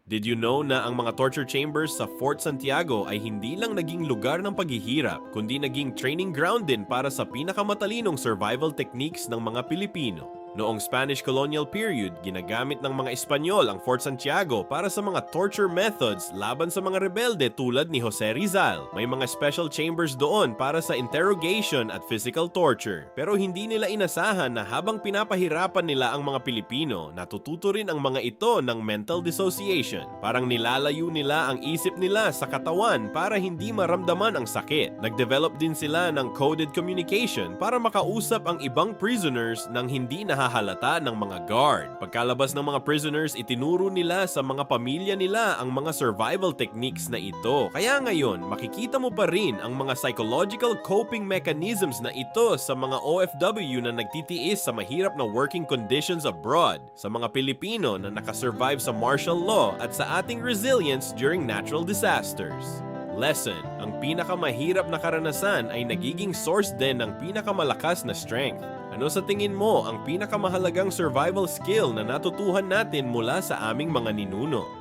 Did you know na ang mga torture chambers sa Fort Santiago ay hindi lang naging lugar ng paghihirap, kundi naging training ground din para sa pinakamatalinong survival techniques ng mga Pilipino? Noong Spanish colonial period, ginagamit ng mga Espanyol ang Fort Santiago para sa mga torture methods laban sa mga rebelde tulad ni Jose Rizal. May mga special chambers doon para sa interrogation at physical torture. Pero hindi nila inasahan na habang pinapahirapan nila ang mga Pilipino, natututo rin ang mga ito ng mental dissociation. Parang nilalayo nila ang isip nila sa katawan para hindi maramdaman ang sakit. Nag-develop din sila ng coded communication para makausap ang ibang prisoners nang hindi nahahalata ng mga guard. Pagkalabas ng mga prisoners, itinuro nila sa mga pamilya nila ang mga survival techniques na ito. Kaya ngayon, makikita mo pa rin ang mga psychological coping mechanisms na ito sa mga OFW na nagtitiis sa mahirap na working conditions abroad, sa mga Pilipino na nakasurvive sa martial law at sa ating resilience during natural disasters. Lesson, ang pinakamahirap na karanasan ay nagiging source din ng pinakamalakas na strength. Ano sa tingin mo ang pinakamahalagang survival skill na natutuhan natin mula sa aming mga ninuno?